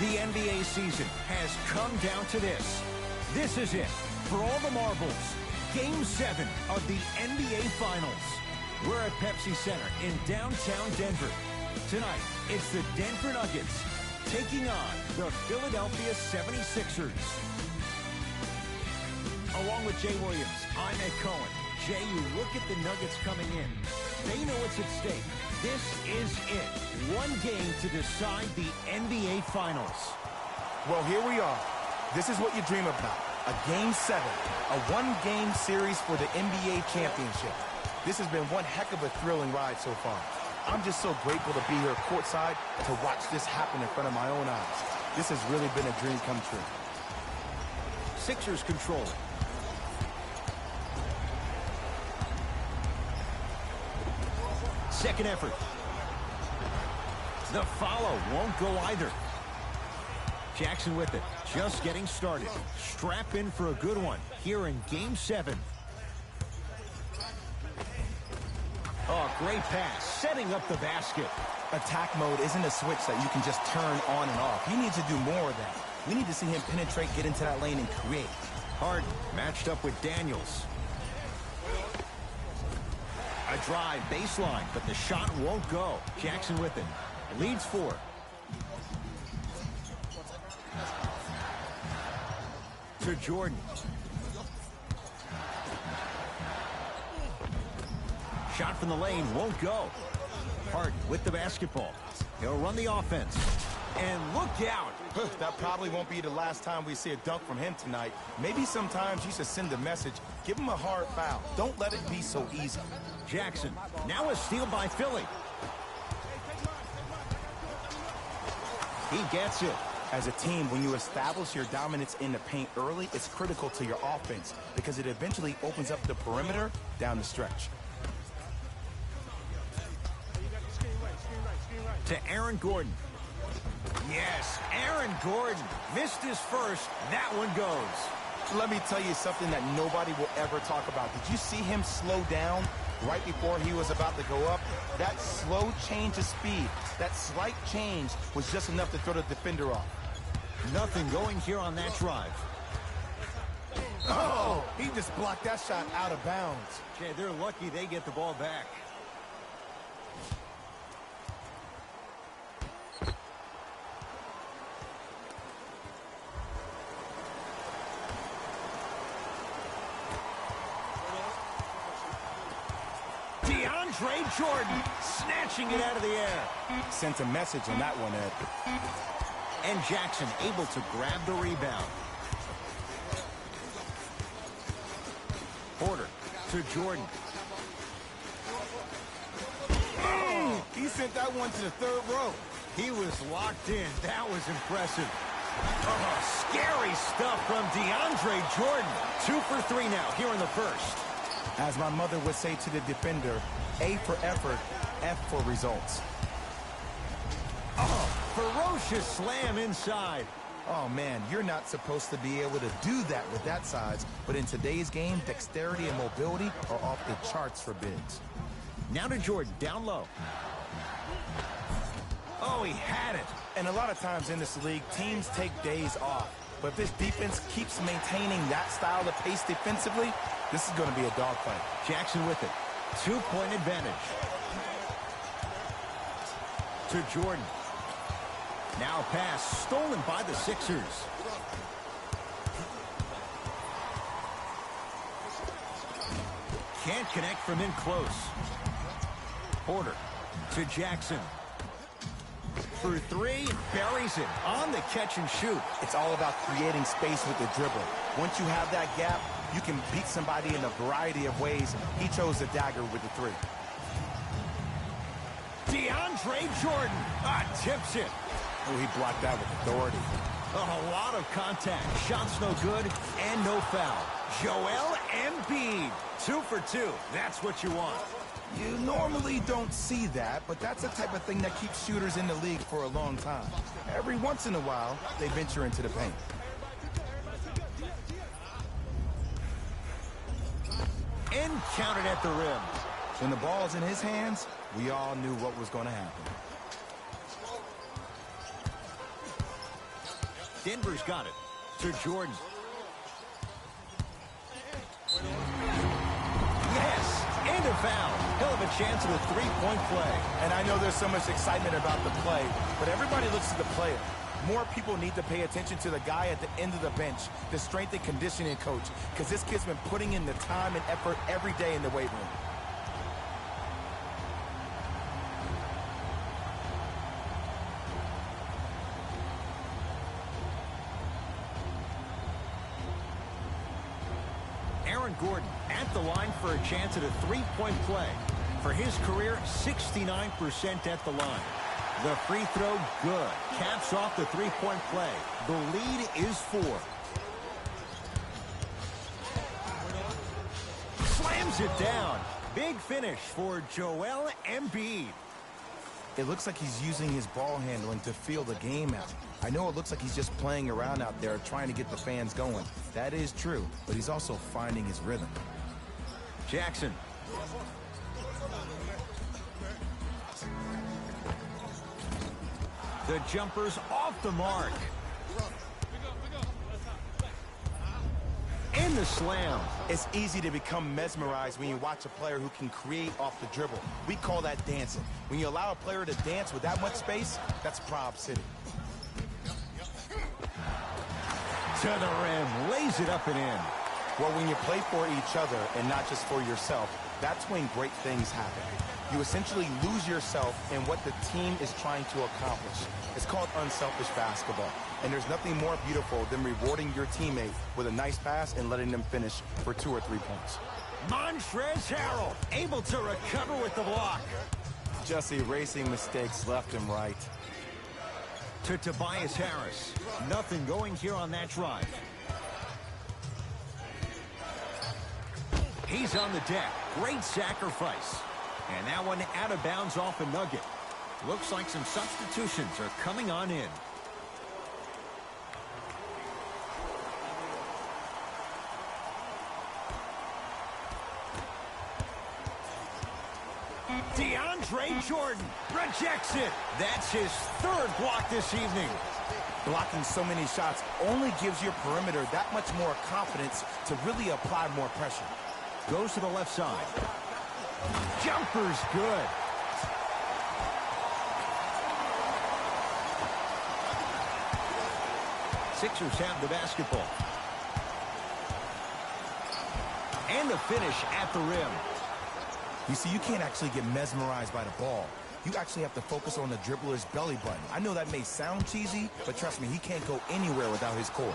The NBA season has come down to this. This is it. For all the marbles, Game 7 of the NBA Finals. We're at Pepsi Center in downtown Denver. Tonight, it's the Denver Nuggets taking on the Philadelphia 76ers. Along with Jay Williams, I'm Ed Cohen. Jay, you look at the Nuggets coming in. They know what's at stake. This is it. One game to decide the NBA Finals. Well, here we are. This is what you dream about. A Game 7. A one-game series for the NBA Championship. This has been one heck of a thrilling ride so far. I'm just so grateful to be here courtside to watch this happen in front of my own eyes. This has really been a dream come true. Sixers control it. Second effort. The follow won't go either. Jackson with it. Just getting started. Strap in for a good one here in Game 7. Oh, great pass. Setting up the basket. Attack mode isn't a switch that you can just turn on and off. You need to do more of that. We need to see him penetrate, get into that lane, and create. Harden matched up with Daniels. A drive baseline, but the shot won't go. Jackson with it. Leads 4. To Jordan. Shot from the lane won't go. Harden with the basketball. He'll run the offense. And look out. That probably won't be the last time we see a dunk from him tonight. Maybe sometimes you should send a message. Give him a hard foul. Don't let it be so easy. Jackson. Now a steal by Philly. He gets it. As a team, when you establish your dominance in the paint early, it's critical to your offense because it eventually opens up the perimeter down the stretch. To Aaron Gordon. Yes, Aaron Gordon missed his first. That one goes. Let me tell you something that nobody will ever talk about. Did you see him slow down right before he was about to go up? That slow change of speed, that slight change was just enough to throw the defender off. Nothing going here on that drive. Oh, he just blocked that shot out of bounds. Jay, they're lucky they get the ball back. DeAndre Jordan snatching it out of the air. Sent a message on that one, Ed. And Jackson able to grab the rebound. Porter to Jordan. Oh, he sent that one to the third row. He was locked in. That was impressive. Oh, scary stuff from DeAndre Jordan. 2 for 3 now here in the first. As my mother would say to the defender, A for effort, F for results. Oh, ferocious slam inside. Oh, man, you're not supposed to be able to do that with that size, but in today's game, dexterity and mobility are off the charts for bigs. Now to Jordan, down low. Oh, he had it. And a lot of times in this league, teams take days off. But if this defense keeps maintaining that style of pace defensively, this is going to be a dogfight. Jackson with it. 2-point advantage. To Jordan. Now a pass stolen by the Sixers. Can't connect from in close. Porter to Jackson. For 3, buries it on the catch and shoot. It's all about creating space with the dribble. Once you have that gap, you can beat somebody in a variety of ways. He chose the dagger with the 3. DeAndre Jordan tips it. Oh, he blocked that with authority. A lot of contact. Shots no good and no foul. Joel Embiid. 2 for 2. That's what you want. You normally don't see that, but that's the type of thing that keeps shooters in the league for a long time. Every once in a while, they venture into the paint. And counted at the rim. When the ball's in his hands, we all knew what was going to happen. Denver's got it. To Jordan. Yes! And a foul. He'll have a chance at a three-point play. And I know there's so much excitement about the play, but everybody looks at the player. More people need to pay attention to the guy at the end of the bench, the strength and conditioning coach, because this kid's been putting in the time and effort every day in the weight room. Aaron Gordon at the line for a chance at a three-point play. For his career, 69% at the line. The free throw, good. Caps off the three-point play. The lead is 4. Slams it down. Big finish for Joel Embiid. It looks like he's using his ball handling to feel the game out. I know it looks like he's just playing around out there trying to get the fans going. That is true, but he's also finding his rhythm. Jackson. The jumper's off the mark. And the slam. It's easy to become mesmerized when you watch a player who can create off the dribble. We call that dancing. When you allow a player to dance with that much space, that's Prob City. To the rim, lays it up and in. Well, when you play for each other and not just for yourself, that's when great things happen. You essentially lose yourself in what the team is trying to accomplish. It's called unselfish basketball. And there's nothing more beautiful than rewarding your teammate with a nice pass and letting them finish for 2 or 3 points. Montrezl Harrell able to recover with the block. Just erasing mistakes left and right. To Tobias Harris. Nothing going here on that drive. He's on the deck. Great sacrifice. And that one out of bounds off a nugget. Looks like some substitutions are coming on in. DeAndre Jordan rejects it. That's his 3rd block this evening. Blocking so many shots only gives your perimeter that much more confidence to really apply more pressure. Goes to the left side. Jumper's good. Sixers have the basketball. And the finish at the rim. You see, you can't actually get mesmerized by the ball. You actually have to focus on the dribbler's belly button. I know that may sound cheesy, but trust me, he can't go anywhere without his core.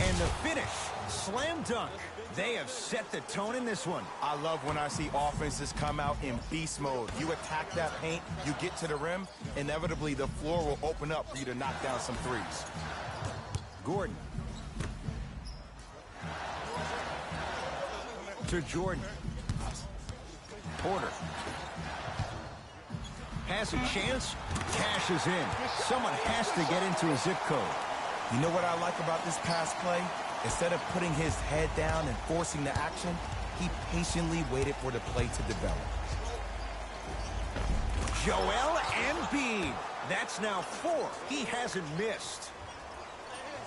And the finish, slam dunk. They have set the tone in this one. I love when I see offenses come out in beast mode. You attack that paint, you get to the rim, inevitably the floor will open up for you to knock down some threes. Gordon. To Jordan. Porter. Has a chance, cashes in. Someone has to get into a zip code. You know what I like about this pass play? Instead of putting his head down and forcing the action, he patiently waited for the play to develop. Joel Embiid. That's now 4. He hasn't missed.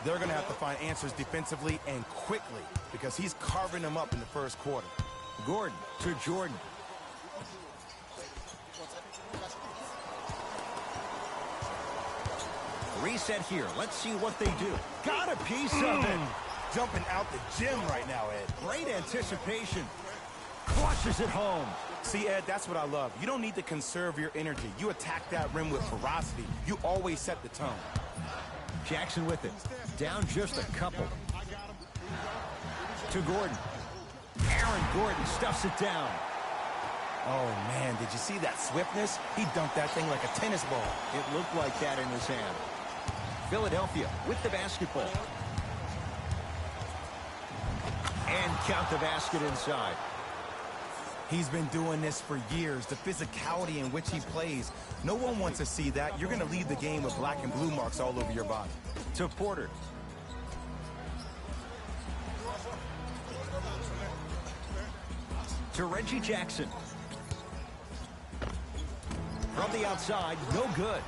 They're going to have to find answers defensively and quickly because he's carving them up in the first quarter. Gordon to Jordan. Reset here. Let's see what they do. Got a piece of it. Jumping out the gym right now, Ed. Great anticipation. Crushes it home. See, Ed, that's what I love. You don't need to conserve your energy. You attack that rim with ferocity. You always set the tone. Jackson with it. Down just a couple. To Gordon. Aaron Gordon stuffs it down. Oh, man, did you see that swiftness? He dunked that thing like a tennis ball. It looked like that in his hand. Philadelphia with the basketball. And count the basket inside. He's been doing this for years. The physicality in which he plays. No one wants to see that. You're going to leave the game with black and blue marks all over your body. To Porter. To Reggie Jackson. From the outside, no good.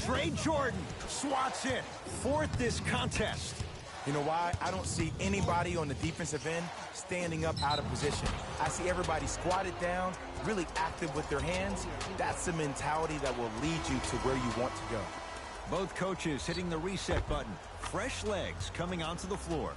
DeAndre Jordan swats it. Fourth this contest. You know why? I don't see anybody on the defensive end standing up out of position. I see everybody squatted down, really active with their hands. That's the mentality that will lead you to where you want to go. Both coaches hitting the reset button. Fresh legs coming onto the floor.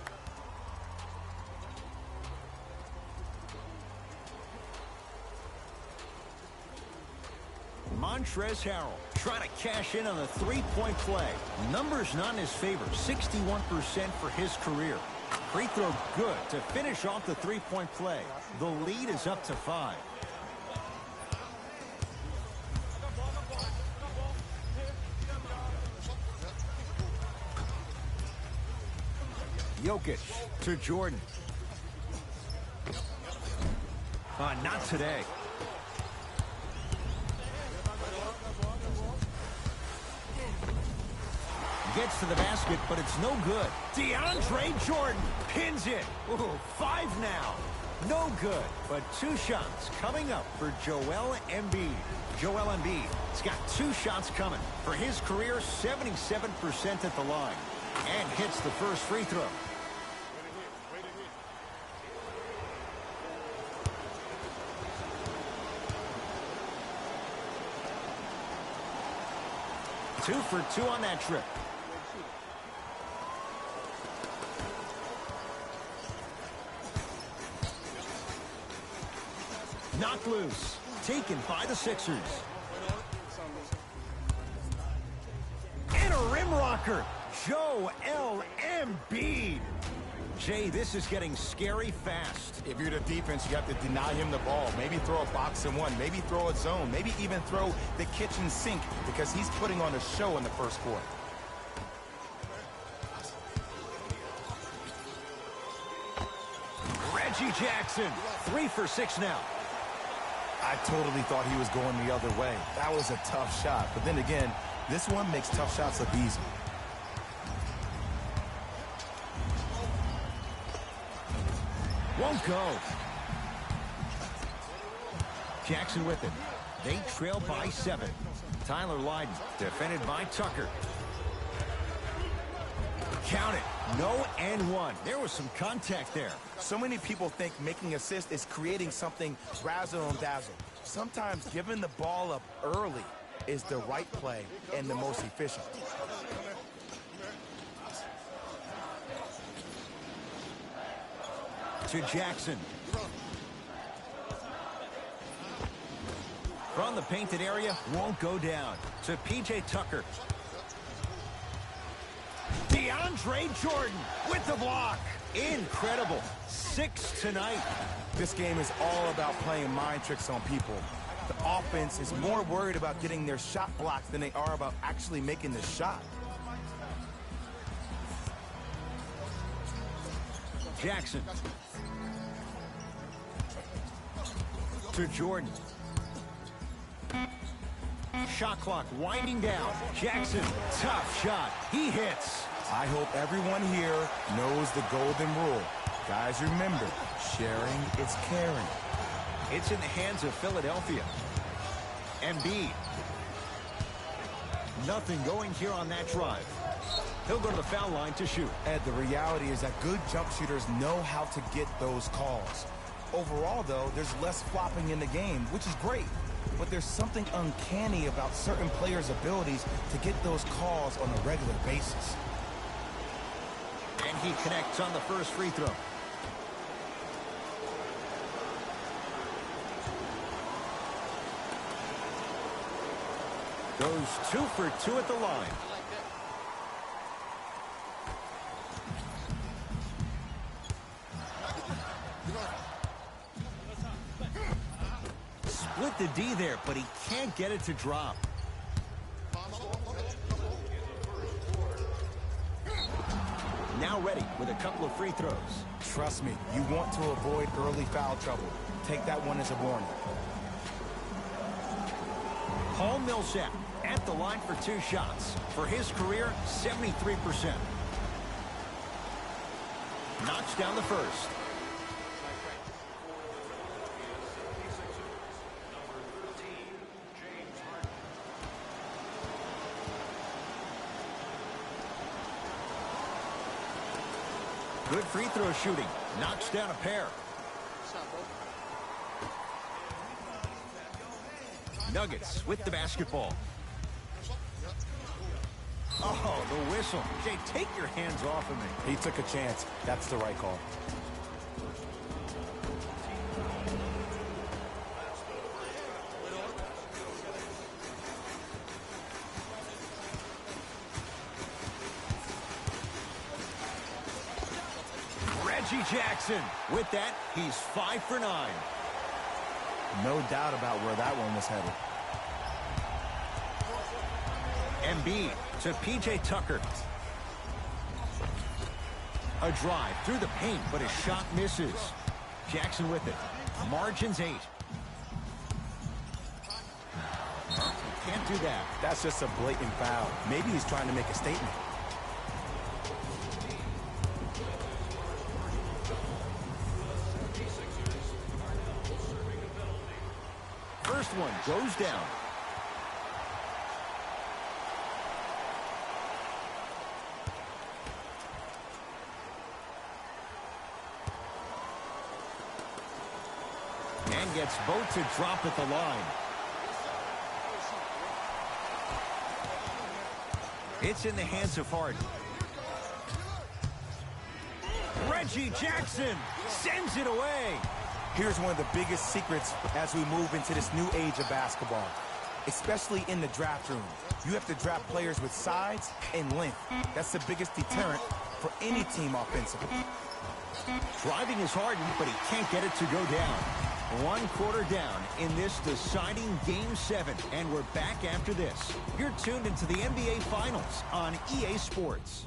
Montrezl Harrell trying to cash in on the three-point play. Numbers not in his favor, 61% for his career. Free throw good to finish off the three-point play. The lead is up to 5. Jokic to Jordan. Not today. Gets to the basket, but it's no good. DeAndre Jordan pins it. Ooh, 5 now. No good, but 2 shots coming up for Joel Embiid. Joel Embiid has got 2 shots coming. For his career, 77% at the line. And hits the first free throw. Two for 2 on that trip. Knocked loose. Taken by the Sixers. And a rim rocker. Joel Embiid. Jay, this is getting scary fast. If you're the defense, you have to deny him the ball. Maybe throw a box and one. Maybe throw a zone. Maybe even throw the kitchen sink because he's putting on a show in the first quarter. Reggie Jackson, 3 for 6 now. I totally thought he was going the other way. That was a tough shot. But then again, this one makes tough shots look easy. Won't go. Jackson with it. They trail by 7. Tyler Lydon defended by Tucker. Count it. No and 1. There was some contact there. So many people think making assists is creating something razzle and dazzle. Sometimes giving the ball up early is the right play and the most efficient. To Jackson. From the painted area, won't go down. To P.J. Tucker. DeAndre Jordan with the block. Incredible. 6 tonight. This game is all about playing mind tricks on people. The offense is more worried about getting their shot blocked than they are about actually making the shot. Jackson. To Jordan. Shot clock winding down. Jackson, tough shot. He hits. I hope everyone here knows the golden rule. Guys, remember, sharing is caring. It's in the hands of Philadelphia. Embiid. Nothing going here on that drive. He'll go to the foul line to shoot. Ed, the reality is that good jump shooters know how to get those calls. Overall, though, there's less flopping in the game, which is great. But there's something uncanny about certain players' abilities to get those calls on a regular basis. And he connects on the first free throw. Goes 2 for 2 at the line. Split the D there, but he can't get it to drop. Now ready with a couple of free throws. Trust me, you want to avoid early foul trouble. Take that one as a warning. Paul Millsap at the line for 2 shots. For his career, 73%. Knocks down the first. Good free throw shooting. Knocks down a pair. Nuggets with the basketball. Oh, the whistle. Jay, take your hands off of me. He took a chance. That's the right call. Reggie Jackson. With that, he's 5 for 9. No doubt about where that one was headed. Embiid to P.J. Tucker. A drive through the paint, but his shot misses. Jackson with it. Margins 8. Can't do that. That's just a blatant foul. Maybe he's trying to make a statement. First one goes down. And gets both to drop at the line. It's in the hands of Harden. Reggie Jackson sends it away. Here's one of the biggest secrets as we move into this new age of basketball, especially in the draft room. You have to draft players with size and length. That's the biggest deterrent for any team offensively. Driving is Harden, but he can't get it to go down. 1 quarter down in this deciding Game 7, and we're back after this. You're tuned into the NBA Finals on EA Sports.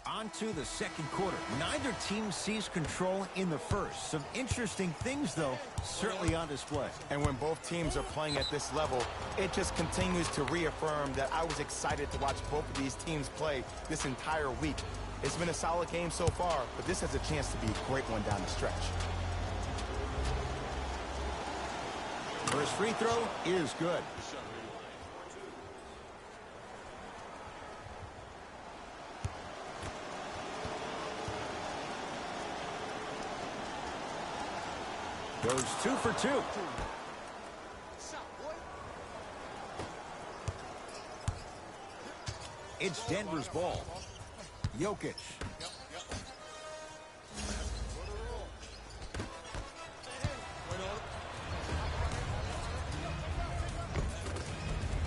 On to the second quarter. Neither team sees control in the first. Some interesting things, though, certainly on display. And when both teams are playing at this level, it just continues to reaffirm that I was excited to watch both of these teams play this entire week. It's been a solid game so far, but this has a chance to be a great one down the stretch. First free throw is good. Goes 2 for 2. It's Denver's ball. Jokic.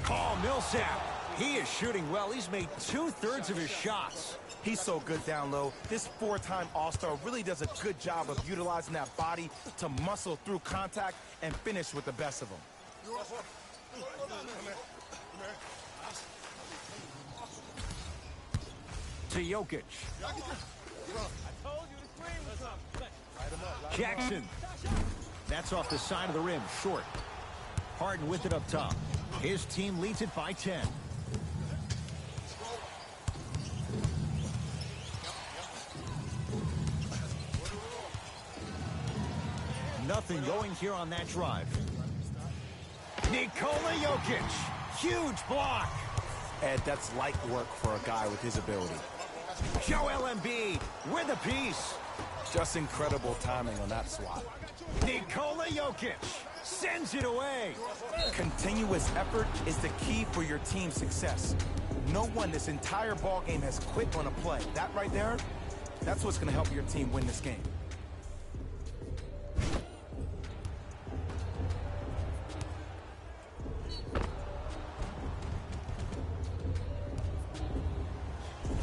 Paul Millsap. He is shooting well. He's made 2/3 of his shots. He's so good down low. This 4-time All-Star really does a good job of utilizing that body to muscle through contact and finish with the best of them. To Jokic. Jackson. That's off the side of the rim, short. Harden with it up top. His team leads it by 10. Nothing going here on that drive. Nikola Jokic. Huge block. Ed, that's light work for a guy with his ability. Joel Embiid with a piece. Just incredible timing on that swat. Nikola Jokic sends it away. Continuous effort is the key for your team's success. No one this entire ball game has quit on a play. That right there, that's what's going to help your team win this game.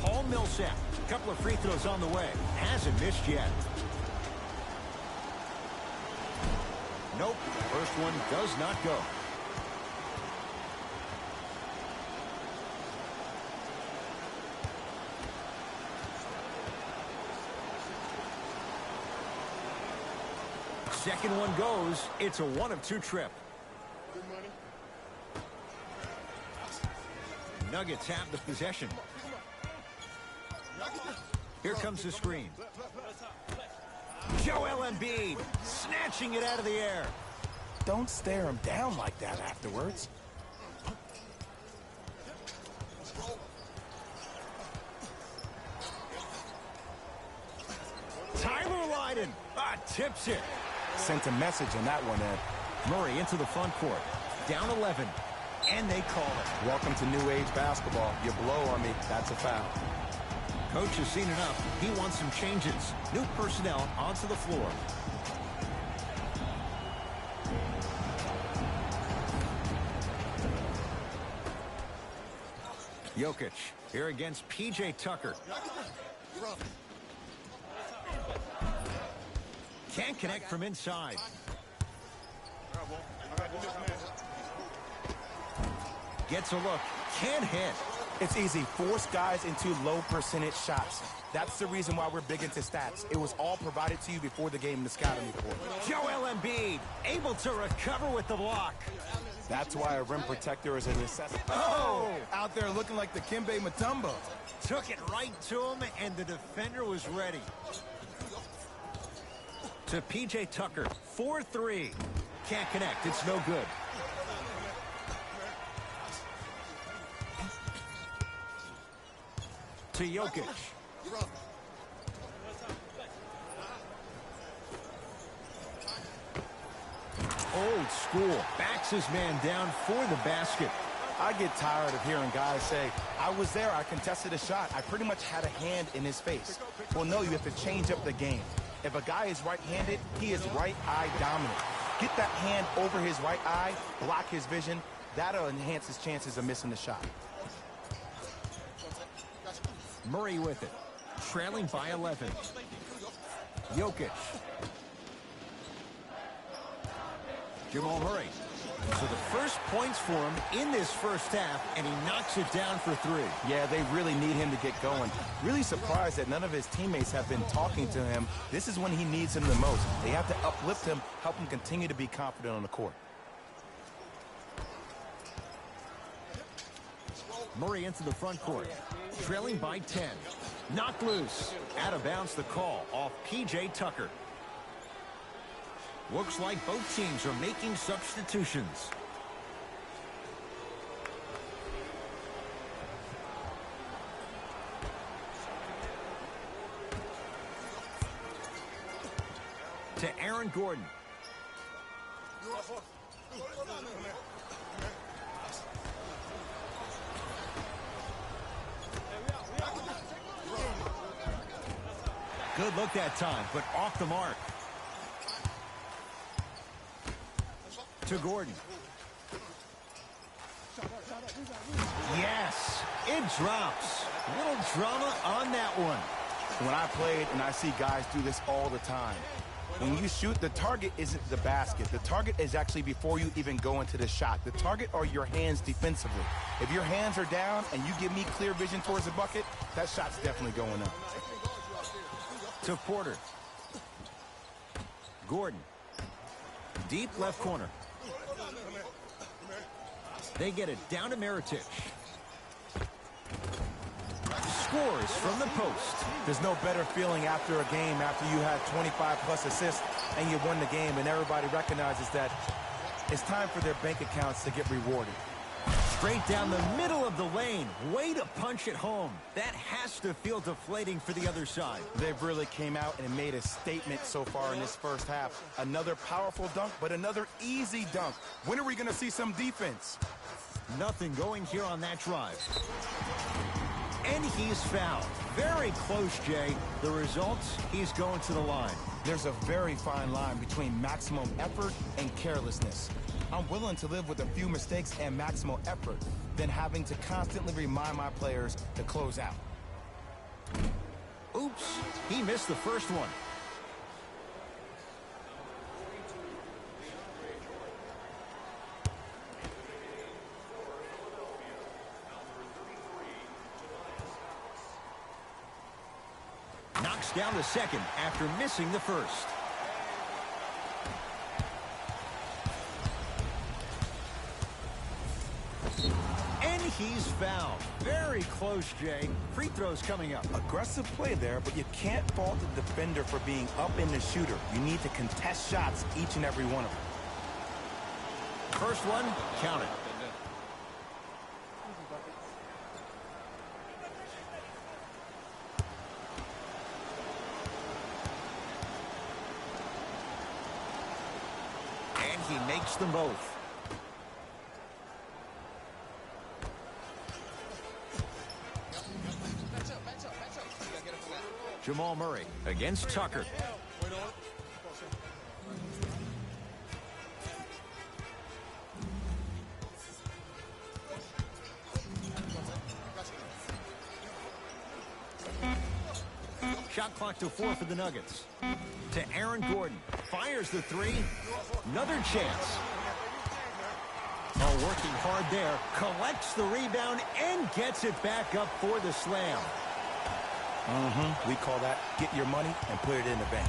Paul Millsap, a couple of free throws on the way. Hasn't missed yet. Nope, first one does not go. Second one goes. It's a 1 of 2 trip. Nuggets have the possession. Here comes the screen. Joel Embiid snatching it out of the air. Don't stare him down like that afterwards. Tyler Lydon tips it. Sent a message on that one, Ed. Murray into the front court. Down 11. And they call it. Welcome to new age basketball. You blow on me, that's a foul. Coach has seen enough. He wants some changes. New personnel onto the floor. Jokic here against P.J. Tucker. Can't connect from inside. Gets a look. Can't hit. It's easy. Force guys into low percentage shots. That's the reason why we're big into stats. It was all provided to you before the game in the scouting report. Joel Embiid able to recover with the block. That's why a rim protector is a necessity. Oh! Out there looking like the Kimbe Mutombo. Took it right to him, and the defender was ready. To P.J. Tucker. 4-3. Can't connect. It's no good. To Jokic. Old school. Backs his man down for the basket. I get tired of hearing guys say, I was there, I contested a shot. I pretty much had a hand in his face. Well, no, you have to change up the game. If a guy is right-handed, he is right eye dominant. Get that hand over his right eye, block his vision. That'll enhance his chances of missing the shot. Murray with it. Trailing by 11. Jokic. Jamal Murray. So the first points for him in this first half, and he knocks it down for 3. Yeah, they really need him to get going. Really surprised that none of his teammates have been talking to him. This is when he needs him the most. They have to uplift him, help him continue to be confident on the court. Murray into the front court. Trailing by 10. Knocked loose. Out of bounds the call off P.J. Tucker. Looks like both teams are making substitutions. To Aaron Gordon. Good look that time, but off the mark. To Gordon. Yes, it drops. Little drama on that one. When I played, and I see guys do this all the time, when you shoot, the target isn't the basket. The target is actually before you even go into the shot. The target are your hands defensively. If your hands are down and you give me clear vision towards the bucket, that shot's definitely going up. To Porter. Gordon. Deep left corner. They get it down to Mirotic. Scores from the post. There's no better feeling after a game after you had 25-plus assists and you won the game and everybody recognizes that it's time for their bank accounts to get rewarded. Straight down the middle of the lane. Way to punch it home. That has to feel deflating for the other side. They've really came out and made a statement so far in this first half. Another powerful dunk, but another easy dunk. When are we going to see some defense? Nothing going here on that drive. And he's fouled. Very close, Jay. The result, he's going to the line. There's a very fine line between maximum effort and carelessness. I'm willing to live with a few mistakes and maximal effort than having to constantly remind my players to close out. Oops, he missed the first one. Knocks down the second after missing the first. he's fouled. Very close, Jay. Free throws coming up. Aggressive play there, but you can't fault the defender for being up in the shooter. You need to contest shots, each and every one of them. First one, count it. And he makes them both. Jamal Murray against Tucker. Shot clock to 4 for the Nuggets. To Aaron Gordon. Fires the three. Another chance. Oh, working hard there. Collects the rebound and gets it back up for the slam. We call that get your money and put it in the bank.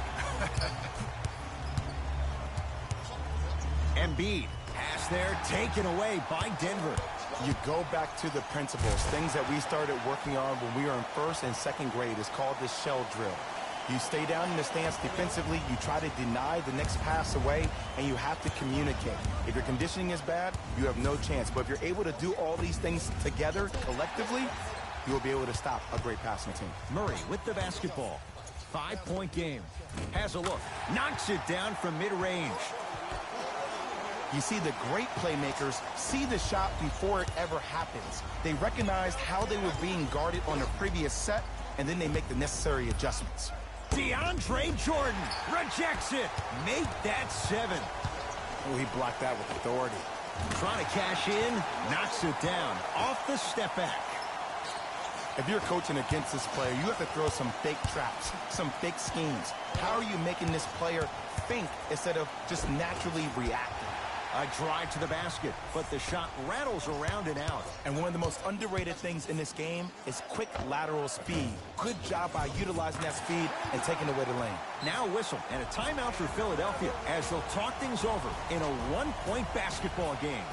Embiid. Pass there, taken away by Denver. You go back to the principles, things that we started working on when we were in first and second grade. It's called the shell drill. You stay down in the stance defensively, you try to deny the next pass away, and you have to communicate. If your conditioning is bad, you have no chance. But if you're able to do all these things together, collectively, you will be able to stop a great passing team. Murray with the basketball. 5-point game. Has a look. Knocks it down from mid-range. You see the great playmakers see the shot before it ever happens. They recognize how they were being guarded on the previous set, and then they make the necessary adjustments. DeAndre Jordan rejects it. Make that 7. Oh, he blocked that with authority. Trying to cash in. Knocks it down. Off the step back. If you're coaching against this player, you have to throw some fake traps, some fake schemes. How are you making this player think instead of just naturally reacting? A drive to the basket, but the shot rattles around and out. And one of the most underrated things in this game is quick lateral speed. Good job by utilizing that speed and taking away the lane. Now a whistle and a timeout for Philadelphia as they'll talk things over in a one-point basketball game.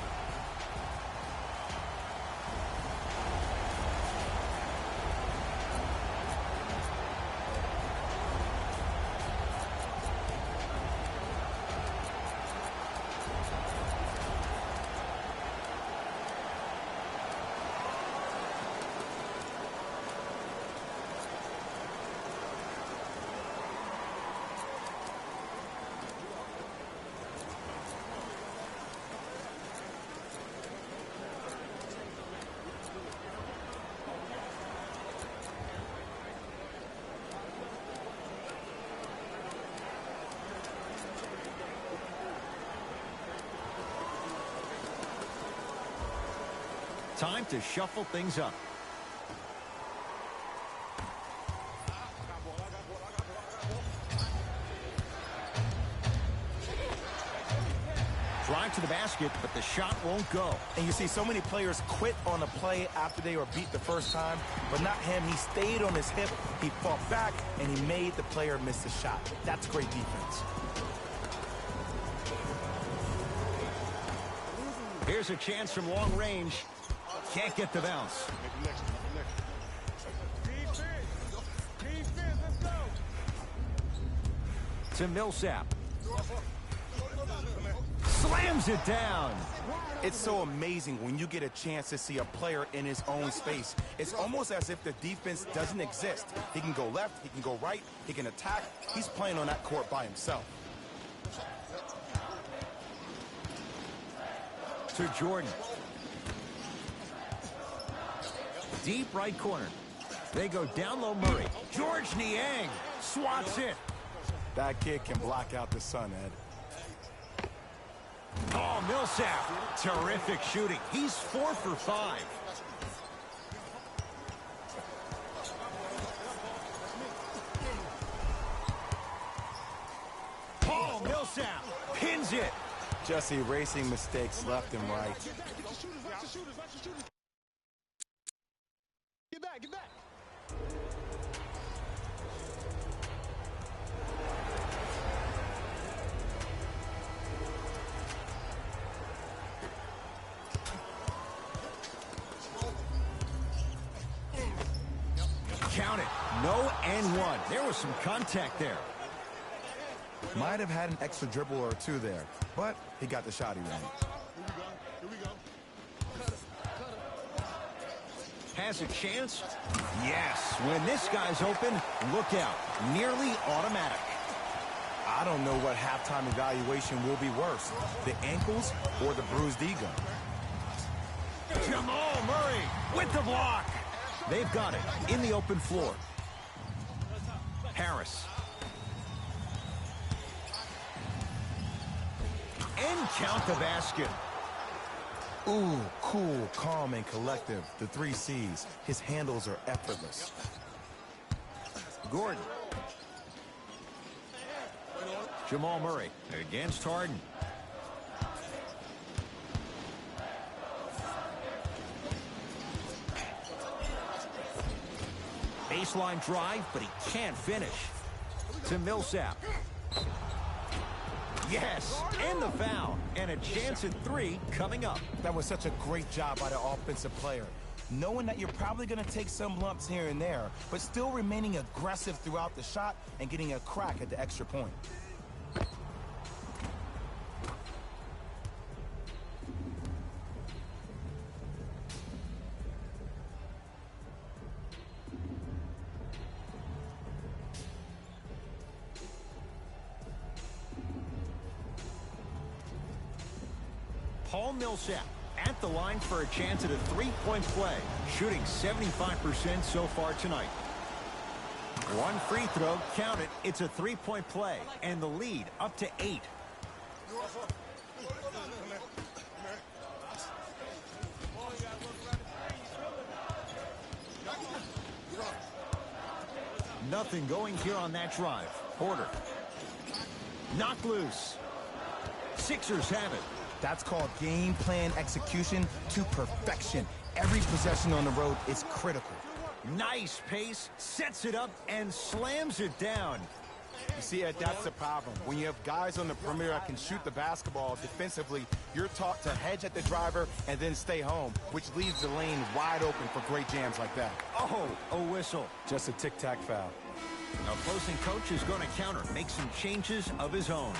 Time to shuffle things up. Drive to the basket, but the shot won't go. And you see so many players quit on a play after they were beat the first time, but not him. He stayed on his hip, he fought back, and he made the player miss the shot. That's great defense. Here's a chance from long range. Can't get the bounce. To Millsap. Slams it down. It's so amazing when you get a chance to see a player in his own space. It's almost as if the defense doesn't exist. He can go left, he can go right, he can attack. He's playing on that court by himself. To Jordan. Deep right corner. They go down low Murray. George Niang swats it. That kid can block out the sun, Ed. Oh, Millsap. Terrific shooting. He's 4 for 5. Paul Millsap pins it. Just erasing mistakes left and right. Get back, get back. No and one. There was some contact there. Might have had an extra dribble or two there, but he got the shot he wanted. Has a chance? Yes. When this guy's open, look out. Nearly automatic. I don't know what halftime evaluation will be worse, the ankles or the bruised ego. Jamal Murray with the block. They've got it in the open floor. Harris. And count the basket. Ooh, cool, calm, and collective. The 3 C's. His handles are effortless. Gordon. Jamal Murray against Harden. Baseline drive, but he can't finish. To Millsap. Yes, and the foul. And a chance at 3 coming up. That was such a great job by the offensive player. Knowing that you're probably going to take some lumps here and there, but still remaining aggressive throughout the shot and getting a crack at the extra point. Paul Millsap at the line for a chance at a 3-point play, shooting 75% so far tonight. One free throw, count it, it's a 3-point play, and the lead up to 8. Nothing going here on that drive. Porter. Knocked loose. Sixers have it. That's called game plan execution to perfection. Every possession on the road is critical. Nice pace, sets it up, and slams it down. You see, Ed, that's the problem. When you have guys on the perimeter that can shoot the basketball defensively, you're taught to hedge at the driver and then stay home, which leaves the lane wide open for great jams like that. Oh, a whistle. Just a tic-tac foul. Opposing coach is going to counter, make some changes of his own.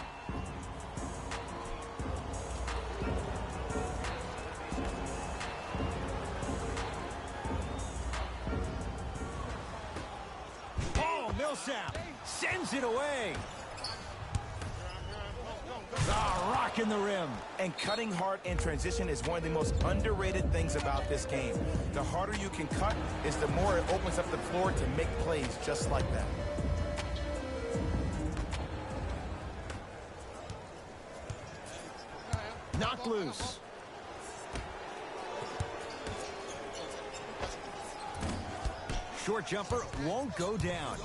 Millsap sends it away. Rocking the rim. And cutting hard in transition is one of the most underrated things about this game. The harder you can cut is the more it opens up the floor to make plays just like that. Knocked loose. Short jumper won't go down.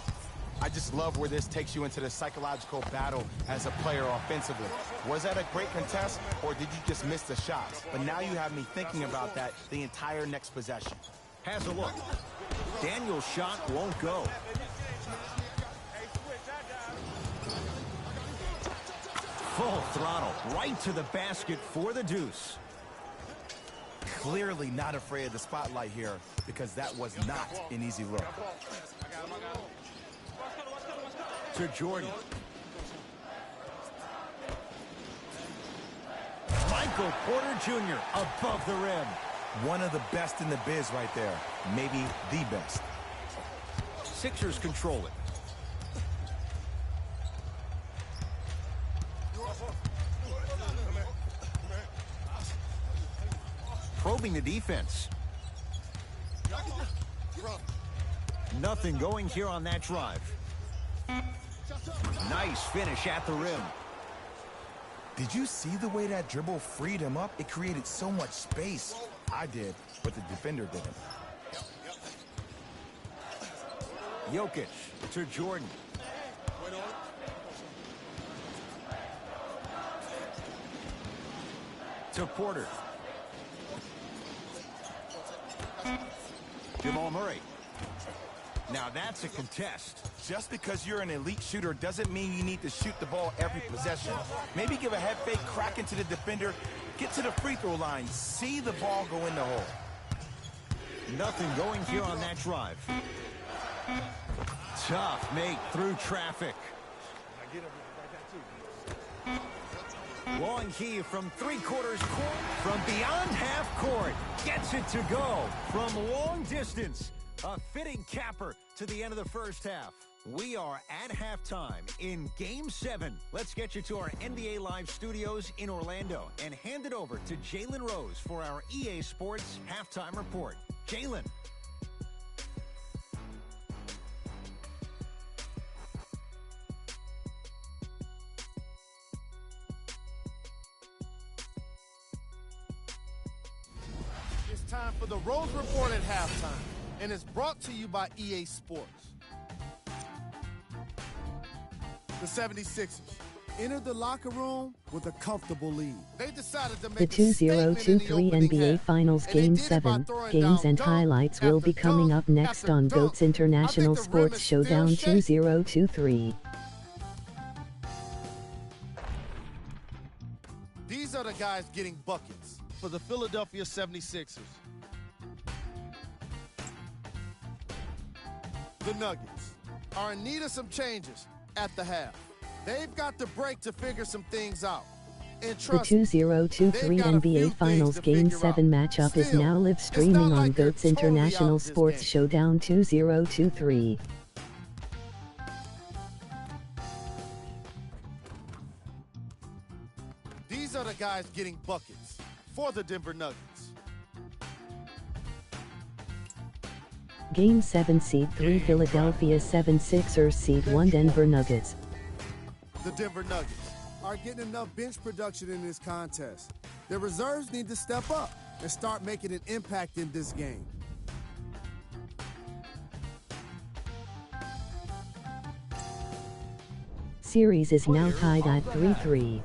I just love where this takes you into the psychological battle as a player offensively. Was that a great contest, or did you just miss the shots? But now you have me thinking about that the entire next possession. Has a look. Daniel's shot won't go. Full throttle, right to the basket for the deuce. Clearly not afraid of the spotlight here, because that was not an easy look. To Jordan. Michael Porter Jr. above the rim. One of the best in the biz right there. Maybe the best. Sixers control it. Probing the defense. Nothing going here on that drive. Nice finish at the rim. Did you see the way that dribble freed him up? It created so much space. I did, but the defender didn't. Jokic to Jordan. To Porter. Jamal Murray. Now that's a contest. Just because you're an elite shooter doesn't mean you need to shoot the ball every possession. Maybe give a head fake, crack into the defender, get to the free throw line, see the ball go in the hole. Nothing going here on that drive. tough make through traffic. Long heave from three-quarters court. From beyond half court. Gets it to go from long distance. A fitting capper to the end of the first half. We are at halftime in Game 7. Let's get you to our NBA Live studios in Orlando and hand it over to Jalen Rose for our EA Sports Halftime Report. Jalen. It's time for the Rose Report at halftime, and it's brought to you by EA Sports. The 76ers entered the locker room with a comfortable lead. They decided to make the 2023 NBA Finals Game 7 games and highlights will be coming up next on GOAT's International Sports Showdown 2023. These are the guys getting buckets for the Philadelphia 76ers. The Nuggets are in need of some changes at the half. They've got the break to figure some things out. And the 2023 NBA Finals Game 7 matchup is now live streaming on GOAT's International Sports Showdown 2023. These are the guys getting buckets for the Denver Nuggets. Game 7 Seed 3 Philadelphia 76ers Seed 1 Denver Nuggets. The Denver Nuggets are getting enough bench production in this contest. Their reserves need to step up and start making an impact in this game. Series is now tied at 3-3.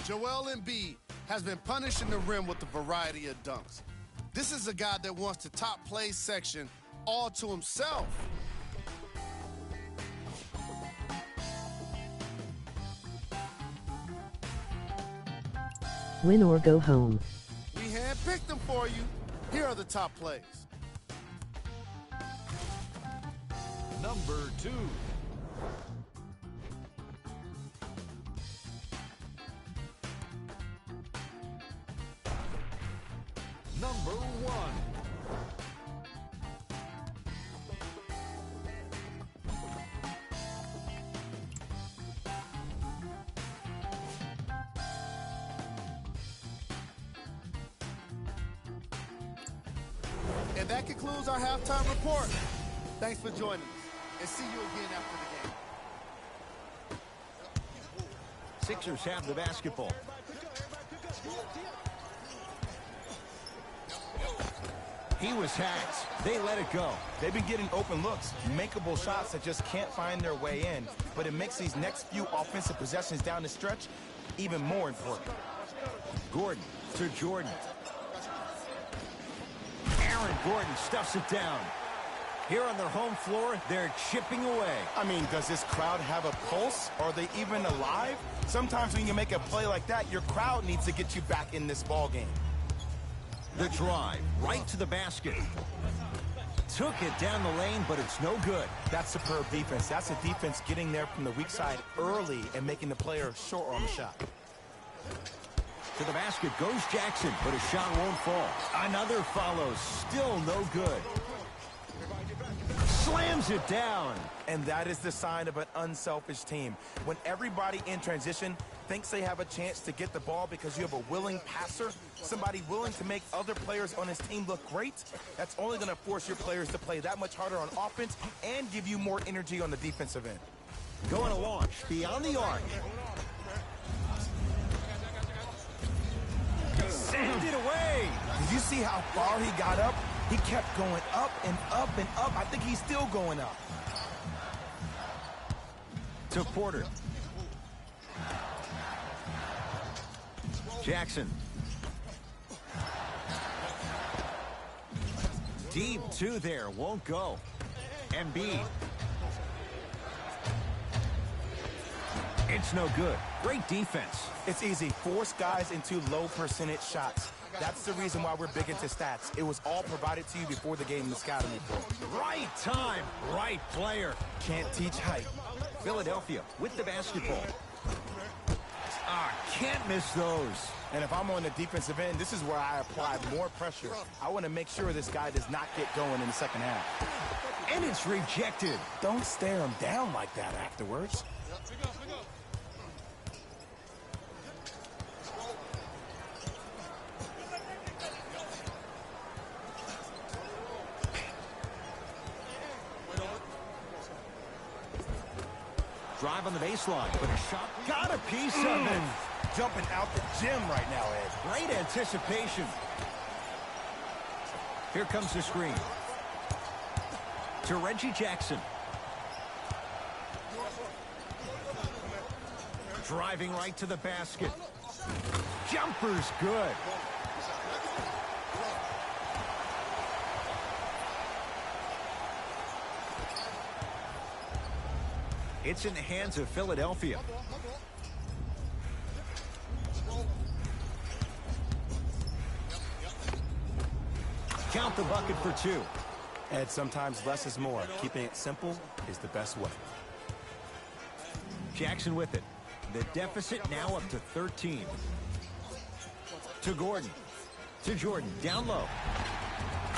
Joel Embiid has been punishing the rim with a variety of dunks. This is a guy that wants the top play section all to himself. Win or go home. We handpicked them for you. Here are the top plays. Number 2. Number 1. And that concludes our halftime report. Thanks for joining us, and see you again after the game. Sixers have the basketball. He was hacked. They let it go. They've been getting open looks, makeable shots that just can't find their way in, but it makes these next few offensive possessions down the stretch even more important. Gordon to Jordan. Aaron Gordon stuffs it down. Here on their home floor, they're chipping away. I mean, does this crowd have a pulse? Are they even alive? Sometimes when you make a play like that, your crowd needs to get you back in this ball game. The drive, right to the basket. Took it down the lane, but it's no good. That's superb defense. That's a defense getting there from the weak side early and making the player short on the shot. To the basket goes Jackson, but his shot won't fall. Another follows, still no good. Slams it down. And that is the sign of an unselfish team. When everybody in transition thinks they have a chance to get the ball because you have a willing passer, somebody willing to make other players on his team look great, that's only going to force your players to play that much harder on offense and give you more energy on the defensive end. Going to launch beyond the arc. Send it away. Did you see how far he got up? He kept going up and up and up. I think he's still going up. To Porter. Jackson. Deep two there, won't go. Embiid. It's no good. Great defense. It's easy. Force guys into low percentage shots. That's the reason why we're big into stats. It was all provided to you before the game in the scouting report. Right time, right player. Can't teach height. Philadelphia with the basketball. Can't miss those. And if I'm on the defensive end, this is where I apply more pressure. I want to make sure this guy does not get going in the second half. And it's rejected. Don't stare him down like that afterwards. Drive on the baseline, but a shot got a piece of it. Jumping out the gym right now, Ed. Great anticipation. Here comes the screen. To Reggie Jackson. Driving right to the basket. Jumper's good. It's in the hands of Philadelphia. Count the bucket for two. Ed, sometimes less is more. Keeping it simple is the best way. Jackson with it. The deficit now up to 13. To Gordon. To Jordan. Down low.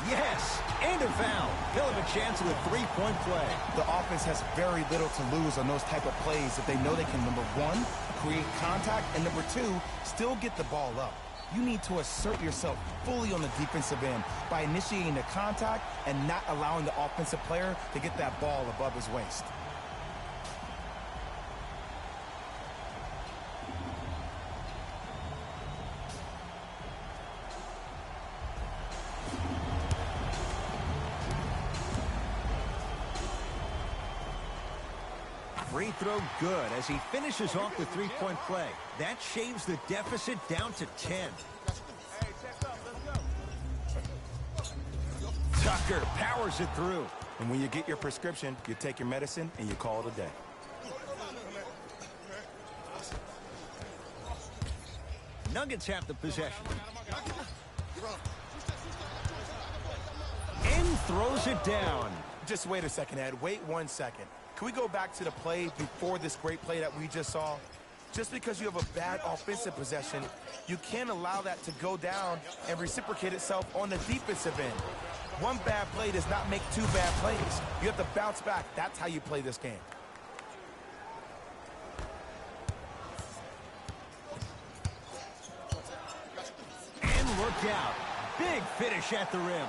Yes! And a foul. They'll have a chance of a three-point play. The offense has very little to lose on those type of plays if they know they can, number one, create contact, and number two, still get the ball up. You need to assert yourself fully on the defensive end by initiating the contact and not allowing the offensive player to get that ball above his waist. Free throw good as he finishes off the three-point play. That shaves the deficit down to 10. Tucker powers it through. And when you get your prescription, you take your medicine and you call it a day. Nuggets have the possession. And throws it down. Just wait a second, Ed. Wait 1 second. Can we go back to the play before this great play that we just saw? Just because you have a bad offensive possession, you can't allow that to go down and reciprocate itself on the defensive end. One bad play does not make two bad plays. You have to bounce back. That's how you play this game. And look out. Big finish at the rim.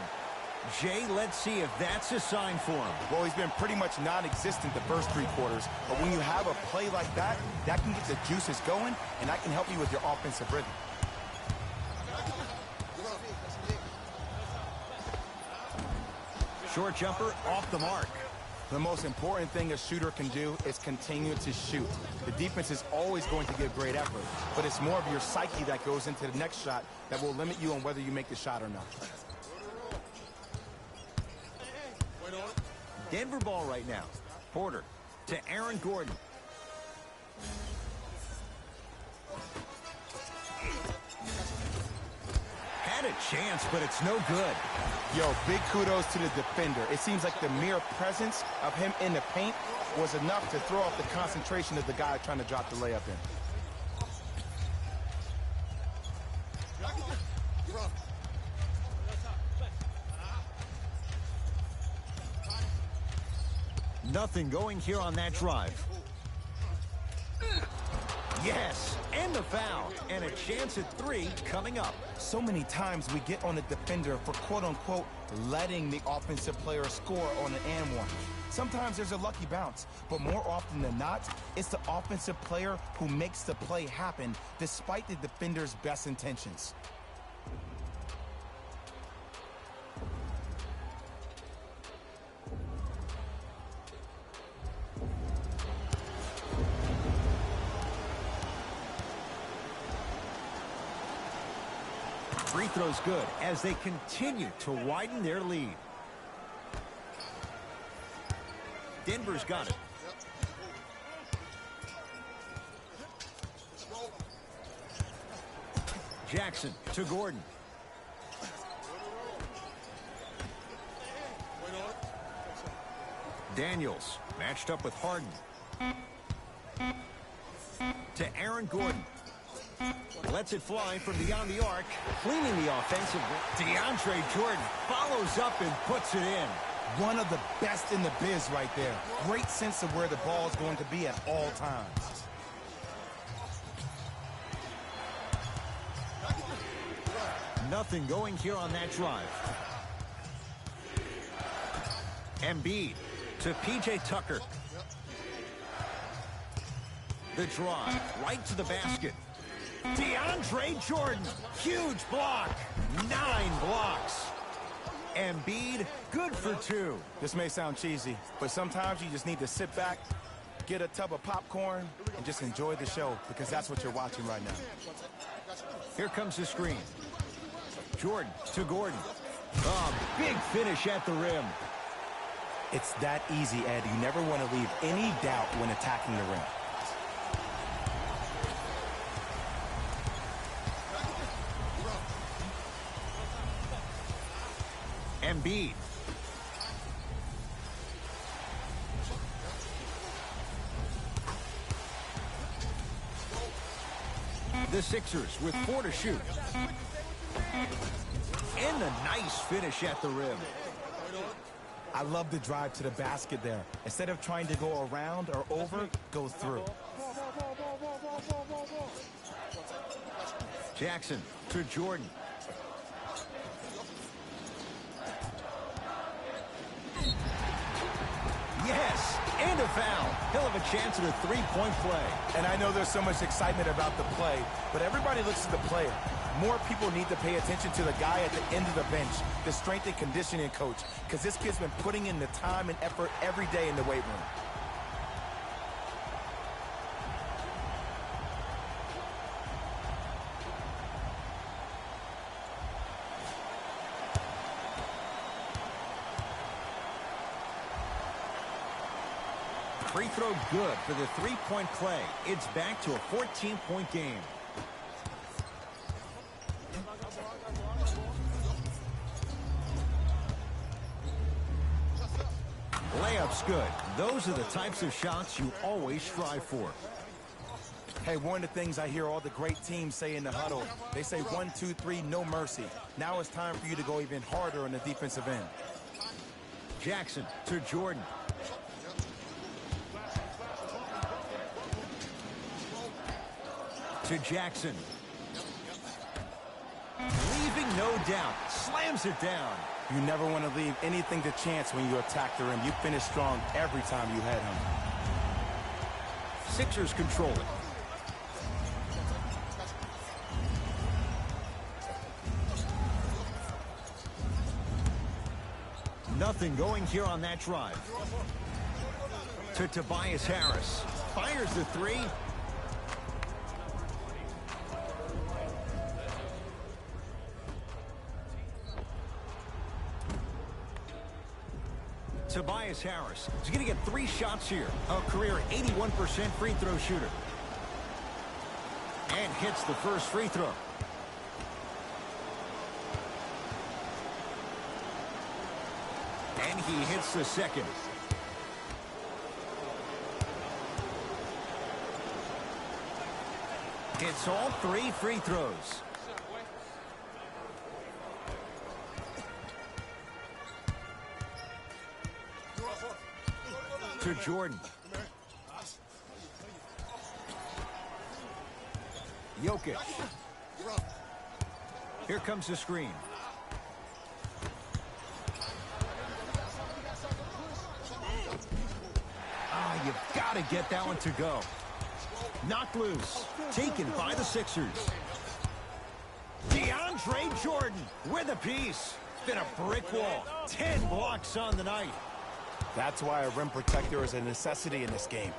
Jay, let's see if that's a sign for him. Well, he's been pretty much non-existent the first three quarters, but when you have a play like that, that can get the juices going, and that can help you with your offensive rhythm. Short jumper off the mark. The most important thing a shooter can do is continue to shoot. The defense is always going to give great effort, but it's more of your psyche that goes into the next shot that will limit you on whether you make the shot or not. Denver ball right now. Porter to Aaron Gordon. Had a chance, but it's no good. Yo, big kudos to the defender. It seems like the mere presence of him in the paint was enough to throw off the concentration of the guy trying to drop the layup in. Nothing going here on that drive. Yes, and the foul, and a chance at three coming up. So many times we get on the defender for quote-unquote letting the offensive player score on an and one. Sometimes there's a lucky bounce, but more often than not, it's the offensive player who makes the play happen despite the defender's best intentions. Free throw's good as they continue to widen their lead. Denver's got it. Jackson to Gordon. Daniels matched up with Harden. To Aaron Gordon. Lets it fly from beyond the arc. Cleaning the offensive. DeAndre Jordan follows up and puts it in. One of the best in the biz right there. Great sense of where the ball is going to be at all times. Nothing going here on that drive. Embiid to P.J. Tucker. The drive right to the basket. DeAndre Jordan, huge block. 9 blocks. Embiid, good for 2. This may sound cheesy, but sometimes you just need to sit back, get a tub of popcorn, and just enjoy the show, because that's what you're watching right now. Here comes the screen. Jordan to Gordon. Oh, big finish at the rim. It's that easy, Ed. You never want to leave any doubt when attacking the rim. Embiid. The Sixers with 4 to shoot. And a nice finish at the rim. I love the drive to the basket there. Instead of trying to go around or over, go through. Jackson to Jordan. Yes, and a foul. He'll have a chance at a 3-point play. And I know there's so much excitement about the play, but everybody looks at the player. More people need to pay attention to the guy at the end of the bench, the strength and conditioning coach, because this kid's been putting in the time and effort every day in the weight room. Free throw good for the 3-point play. It's back to a 14-point game. Layup's good. Those are the types of shots you always strive for. Hey, one of the things I hear all the great teams say in the huddle, they say 1, 2, 3, no mercy. Now it's time for you to go even harder on the defensive end. Jackson to Jordan. To Jackson. Leaving no doubt. Slams it down. You never want to leave anything to chance when you attack the rim. You finish strong every time you head home. Sixers control it. Nothing going here on that drive. To Tobias Harris. Fires the 3. Tobias Harris is going to get 3 shots here. A career 81% free throw shooter. And hits the first free throw. And he hits the second. Hits all 3 free throws. To Jordan. Jokic. Here comes the screen. You've got to get that one to go. Knocked loose. Taken by the Sixers. DeAndre Jordan with a piece. Been a brick wall. 10 blocks on the night. That's why a rim protector is a necessity in this game.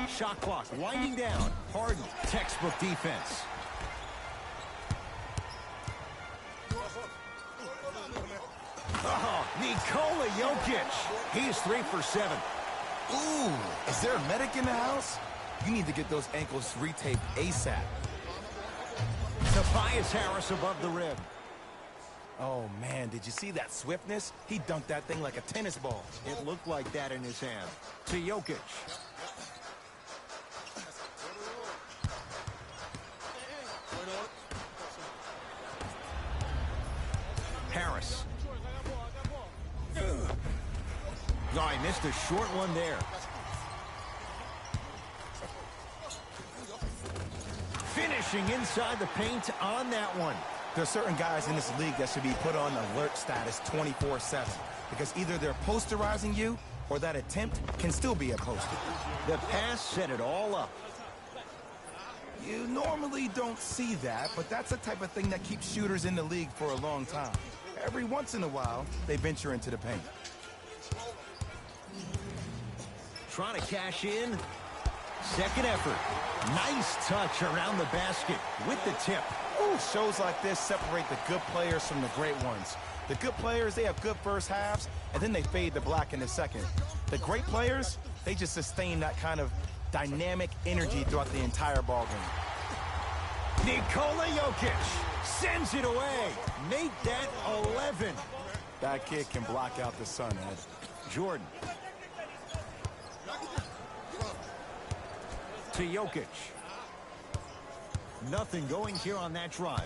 Shot clock winding down. Harden, textbook defense. Oh, Nikola Jokic. He's 3 for 7. Ooh, is there a medic in the house? You need to get those ankles retaped ASAP. Tobias Harris above the rim. Oh, man, did you see that swiftness? He dunked that thing like a tennis ball. It looked like that in his hand. To Jokic. Harris. Oh, he missed a short one there. Finishing inside the paint on that one. There are certain guys in this league that should be put on alert status 24/7 because either they're posterizing you or that attempt can still be a poster. The pass set it all up. You normally don't see that, but that's the type of thing that keeps shooters in the league for a long time. Every once in a while, they venture into the paint. Trying to cash in. Second effort. Nice touch around the basket with the tip. Ooh, shows like this separate the good players from the great ones. The good players, they have good first halves, and then they fade to black in the second. The great players, they just sustain that kind of dynamic energy throughout the entire ballgame. Nikola Jokic sends it away. Make that 11. That kid can block out the sun, Ed. Jordan. To Jokic. Nothing going here on that drive.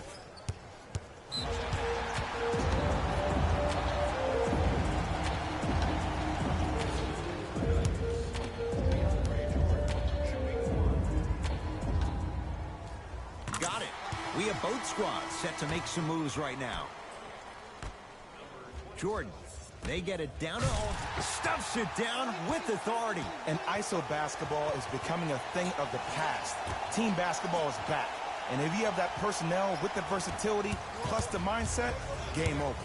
Got it. We have both squads set to make some moves right now. Jordan. They get it down to home. Stuffs it down with authority. And ISO basketball is becoming a thing of the past. Team basketball is back. And if you have that personnel with the versatility plus the mindset, game over.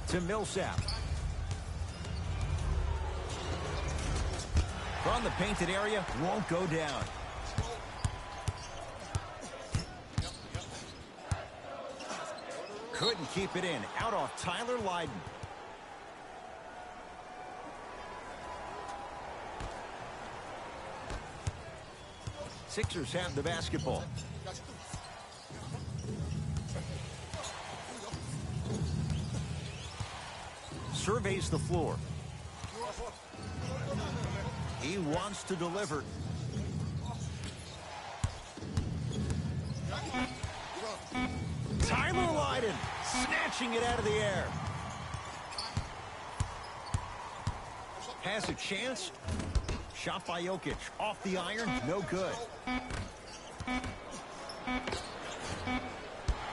To Millsap. From the painted area, won't go down. Couldn't keep it in. Out off Tyler Lydon. Sixers have the basketball. Surveys the floor. He wants to deliver. Tyler Lydon snatching it out of the air. Has a chance. Shot by Jokic. Off the iron. No good.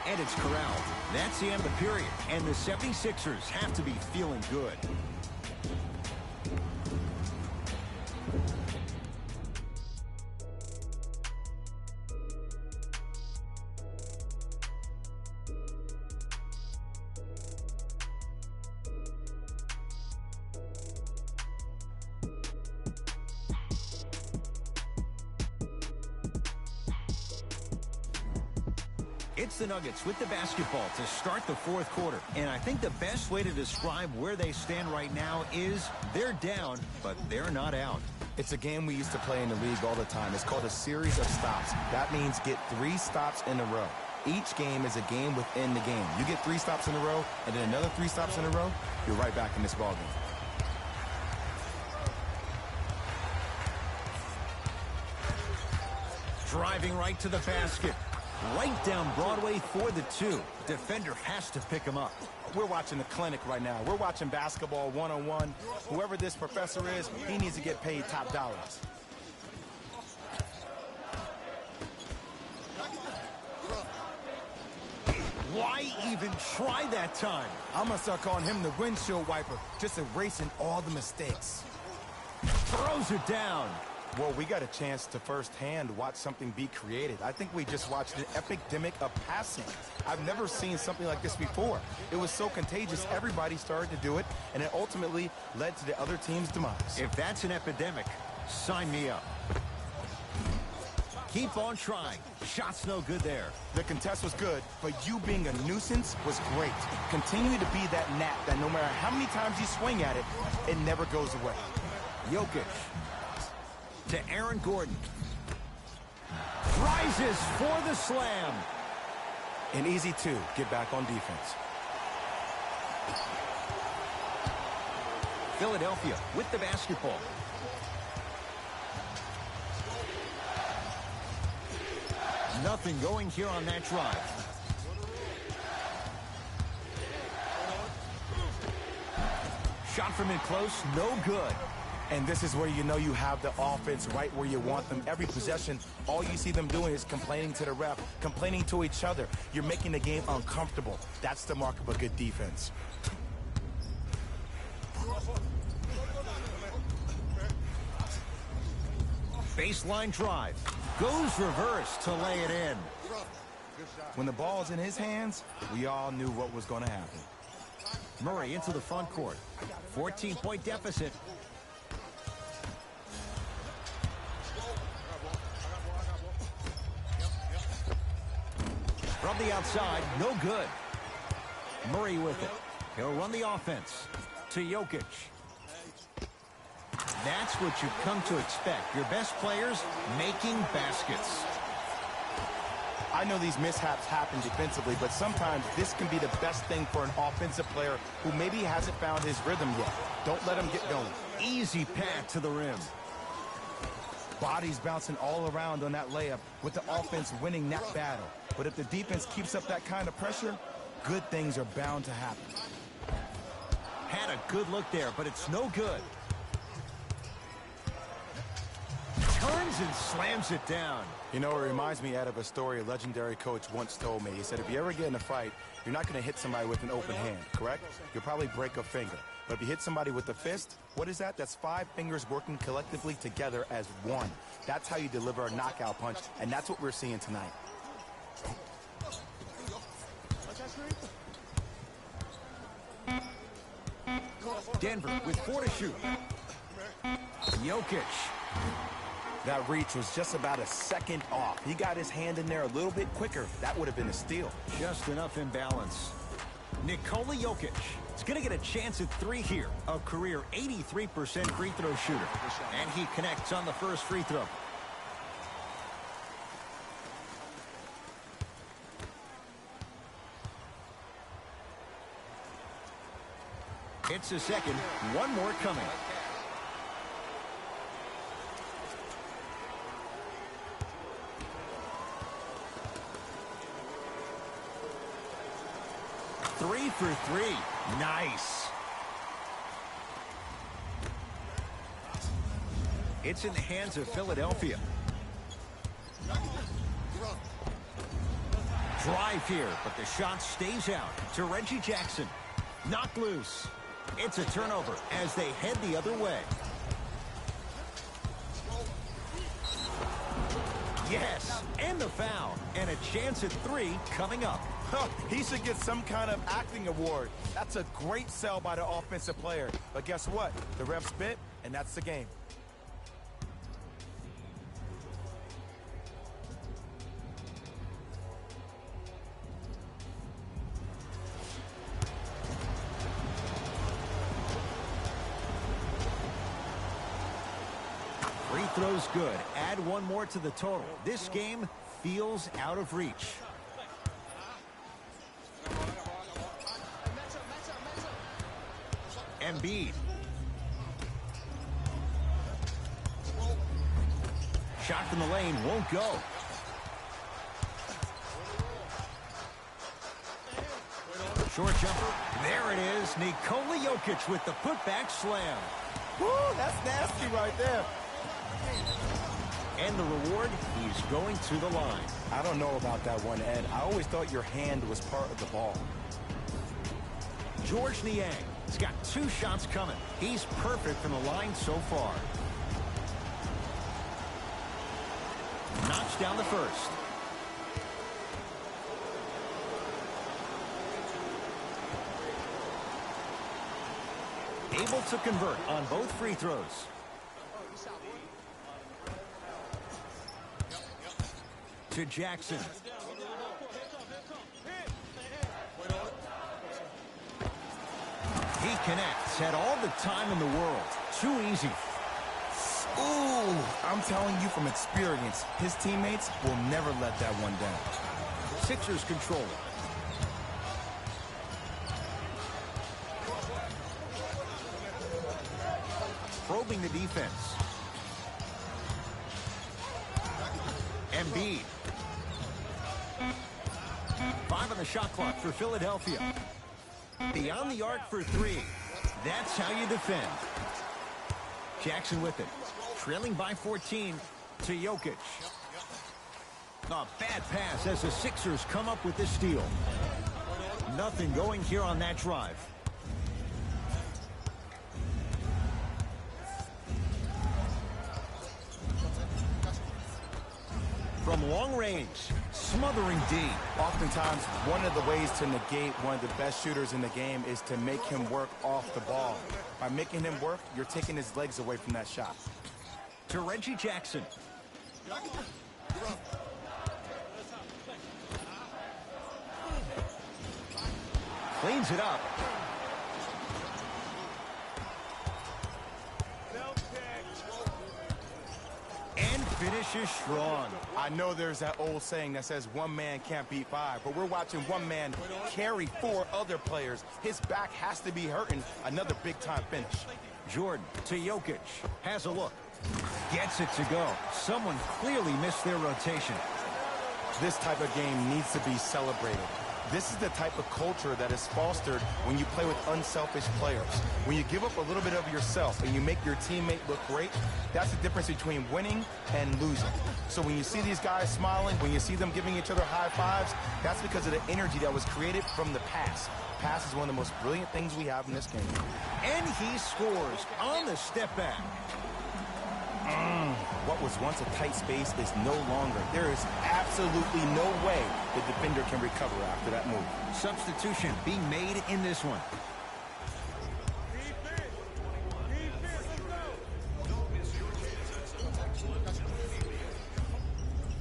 And it's corralled. That's the end of the period. And the 76ers have to be feeling good. It's the Nuggets with the basketball to start the fourth quarter. And I think the best way to describe where they stand right now is they're down, but they're not out. It's a game we used to play in the league all the time. It's called a series of stops. That means get 3 stops in a row. Each game is a game within the game. You get 3 stops in a row, and then another 3 stops in a row, you're right back in this ballgame. Driving right to the basket. Right down Broadway for the 2. Defender has to pick him up. We're watching the clinic right now. We're watching basketball one-on-one. Whoever this professor is, he needs to get paid top dollars. Why even try that time? I'm going to start calling him the windshield wiper, just erasing all the mistakes. Throws it down. Well, we got a chance to firsthand watch something be created. I think we just watched an epidemic of passing. I've never seen something like this before. It was so contagious, everybody started to do it, and it ultimately led to the other team's demise. If that's an epidemic, sign me up. Keep on trying. Shot's no good there. The contest was good, but you being a nuisance was great. Continue to be that gnat that no matter how many times you swing at it, it never goes away. Jokic. To Aaron Gordon. Rises for the slam. An easy two. Get back on defense. Philadelphia with the basketball. Nothing going here on that drive. Shot from in close, no good. And this is where you know you have the offense right where you want them. Every possession, all you see them doing is complaining to the ref, complaining to each other. You're making the game uncomfortable. That's the mark of a good defense. Baseline drive. Goes reverse to lay it in. When the ball's in his hands, we all knew what was going to happen. Murray into the front court. 14-point deficit. From the outside, no good. Murray with it. He'll run the offense to Jokic. That's what you've come to expect. Your best players making baskets. I know these mishaps happen defensively, but sometimes this can be the best thing for an offensive player who maybe hasn't found his rhythm yet. Don't let him get going. Easy path to the rim. Bodies bouncing all around on that layup with the offense winning that battle. But if the defense keeps up that kind of pressure, good things are bound to happen. Had a good look there, but it's no good. Turns and slams it down. You know, it reminds me, Ed, of a story a legendary coach once told me. He said, if you ever get in a fight, you're not going to hit somebody with an open hand, correct? You'll probably break a finger. But if you hit somebody with a fist, what is that? That's 5 fingers working collectively together as one. That's how you deliver a knockout punch, and that's what we're seeing tonight. Denver with 4 to shoot. Jokic. That reach was just about a second off. He got his hand in there a little bit quicker. That would have been a steal. Just enough imbalance. Nikola Jokic is going to get a chance at 3 here. A career 83% free throw shooter. And he connects on the first free throw. It's a second. One more coming. Three for 3. Nice. It's in the hands of Philadelphia. Drive here, but the shot stays out to Reggie Jackson. Knocked loose. It's a turnover as they head the other way. Yes, and the foul. And a chance at 3 coming up. He should get some kind of acting award. That's a great sell by the offensive player. But guess what? The refs bit, and that's the game. Free throws good. Add 1 more to the total. This game feels out of reach. Embiid. Shot from the lane won't go. Short jumper. There it is. Nikola Jokic with the putback slam. Woo, that's nasty right there. And the reward, he's going to the line. I don't know about that one, Ed. I always thought your hand was part of the ball. Georges Niang has got 2 shots coming. He's perfect from the line so far. Knocks down the first. Able to convert on both free throws. To Jackson. He connects. Had all the time in the world. Too easy. Ooh, I'm telling you from experience, his teammates will never let that one down. Sixers control. Probing the defense. Embiid. 5 on the shot clock for Philadelphia. Beyond the arc for 3. That's how you defend. Jackson with it. Trailing by 14 to Jokic. A bad pass as the Sixers come up with the steal. Nothing going here on that drive. From long range, smothering D. Oftentimes, one of the ways to negate one of the best shooters in the game is to make him work off the ball. By making him work, you're taking his legs away from that shot. To Reggie Jackson. Cleans it up. And finishes strong. I know there's that old saying that says one man can't beat 5, but we're watching one man carry 4 other players. His back has to be hurting. Another big-time finish. Jordan to Jokic. Has a look. Gets it to go. Someone clearly missed their rotation. This type of game needs to be celebrated. This is the type of culture that is fostered when you play with unselfish players. When you give up a little bit of yourself and you make your teammate look great, that's the difference between winning and losing. So when you see these guys smiling, when you see them giving each other high fives, that's because of the energy that was created from the pass. Pass is one of the most brilliant things we have in this game. And he scores on the step back. What was once a tight space is no longer. There is absolutely no way the defender can recover after that move. Substitution being made in this one.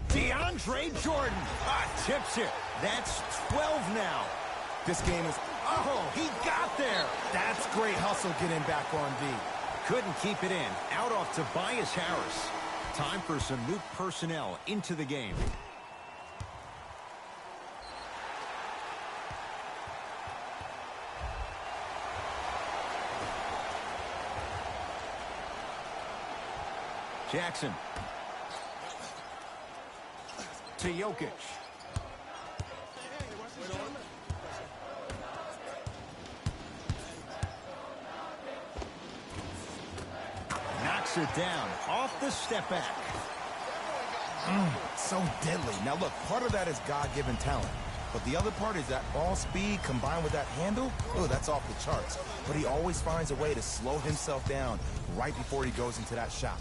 DeAndre Jordan tips it. That's 12 now. This game is... Oh, he got there. That's great hustle getting back on D. Couldn't keep it in. Out off Tobias Harris. Time for some new personnel into the game. Jackson. To Jokic. Knocks it down off the step back. So deadly. Now look, part of that is God-given talent. But the other part is that ball speed combined with that handle. Oh, that's off the charts. But he always finds a way to slow himself down right before he goes into that shot.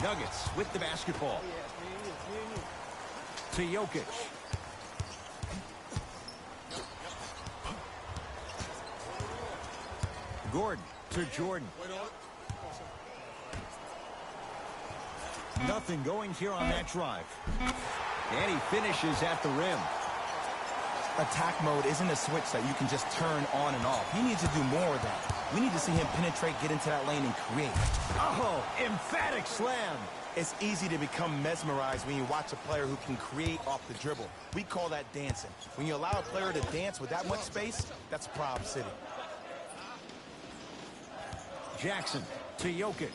Nuggets with the basketball. To Jokic. Gordon to Jordan. Nothing going here on that drive. And he finishes at the rim. Attack mode isn't a switch that you can just turn on and off. He needs to do more of that. We need to see him penetrate, get into that lane, and create. Oh, emphatic slam. It's easy to become mesmerized when you watch a player who can create off the dribble. We call that dancing. When you allow a player to dance with that much space, that's Prob City. Jackson to Jokic.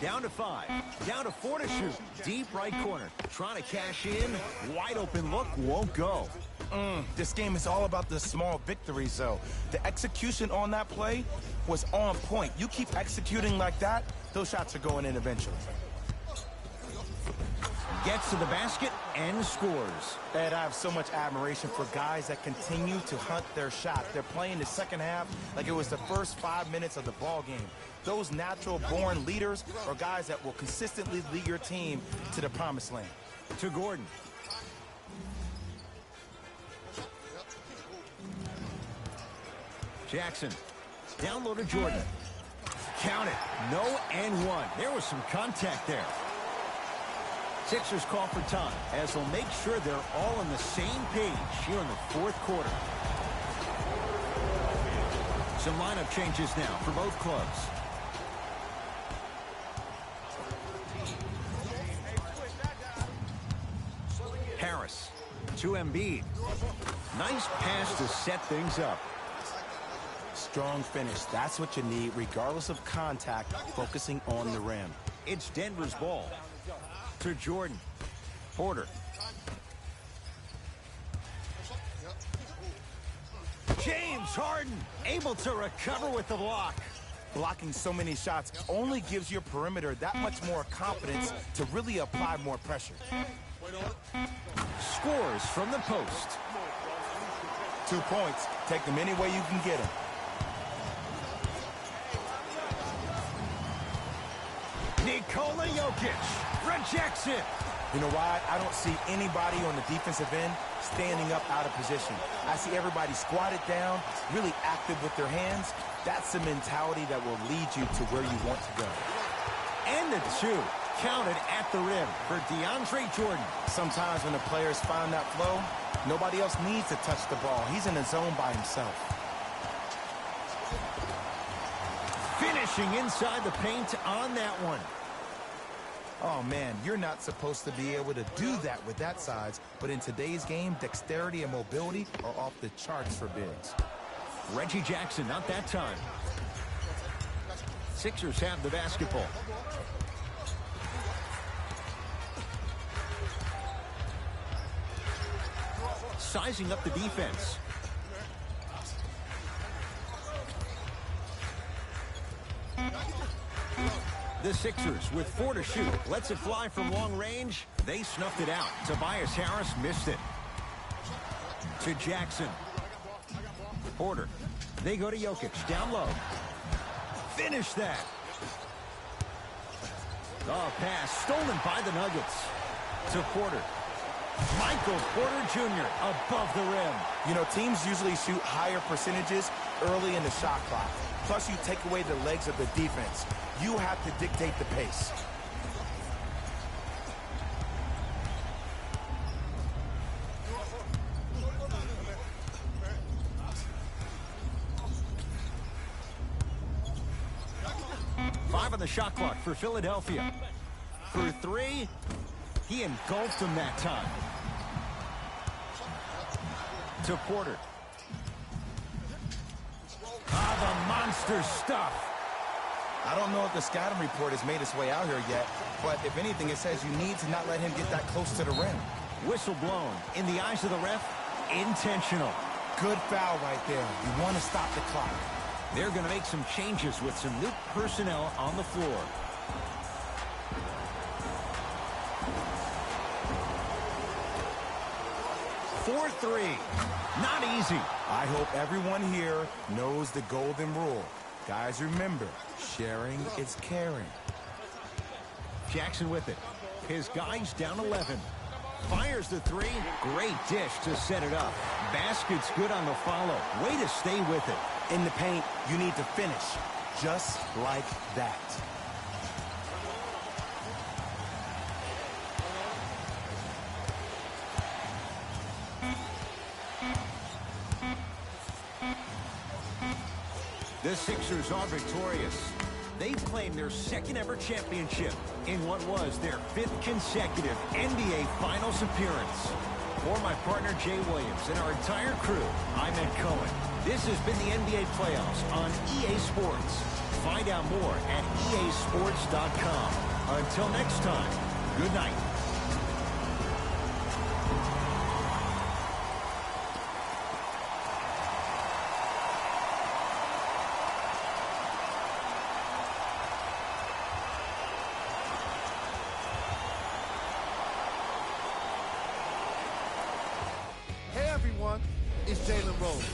Down to 5. Down to 4 to shoot. Deep right corner. Trying to cash in. Wide open look. Won't go. This game is all about the small victories, though. The execution on that play was on point. You keep executing like that, those shots are going in eventually. Gets to the basket and scores. Ed, I have so much admiration for guys that continue to hunt their shot. They're playing the second half like it was the first 5 minutes of the ball game. Those natural-born leaders are guys that will consistently lead your team to the promised land. To Gordon. Jackson. Down low to Jordan. Count it. No and one. There was some contact there. Sixers call for time as they'll make sure they're all on the same page here in the fourth quarter. Some lineup changes now for both clubs. Harris to Embiid. Nice pass to set things up. Strong finish. That's what you need, regardless of contact, focusing on the rim. It's Denver's ball. To Jordan. Porter. James Harden able to recover with the block. Blocking so many shots only gives your perimeter that much more confidence to really apply more pressure. Scores from the post. 2 points. Take them any way you can get them. Nikola Jokic rejects it. You know why? I don't see anybody on the defensive end standing up out of position. I see everybody squatted down, really active with their hands. That's the mentality that will lead you to where you want to go. And the two counted at the rim for DeAndre Jordan. Sometimes when the players find that flow, nobody else needs to touch the ball. He's in the zone by himself. Finishing inside the paint on that one. Oh, man, you're not supposed to be able to do that with that size, but in today's game, dexterity and mobility are off the charts for bigs. Reggie Jackson, not that time. Sixers have the basketball. Sizing up the defense. The Sixers with 4 to shoot. Lets it fly from long range. They snuffed it out. Tobias Harris missed it. To Jackson. Porter. They go to Jokic. Down low. Finish that. Oh, pass stolen by the Nuggets. To Porter. Michael Porter Jr. above the rim. You know, teams usually shoot higher percentages early in the shot clock. Plus, you take away the legs of the defense. You have to dictate the pace. Five on the shot clock for Philadelphia. For 3, he engulfed him that time. To Porter. Ah, the monster stuff. I don't know if the scouting report has made its way out here yet, but if anything, it says you need to not let him get that close to the rim. Whistle blown. In the eyes of the ref, intentional. Good foul right there. You want to stop the clock. They're going to make some changes with some new personnel on the floor. For 3. Not easy. I hope everyone here knows the golden rule. Guys, remember, sharing is caring. Jackson with it. His guy's down 11. Fires the 3. Great dish to set it up. Basket's good on the follow. Way to stay with it. In the paint, you need to finish. Just like that. The Sixers are victorious. They claim their second ever championship in what was their 5th consecutive NBA Finals appearance. For my partner Jay Williams and our entire crew, I'm Ed Cohen. This has been the NBA Playoffs on EA Sports. Find out more at easports.com. Until next time, good night. It's Jalen Rose,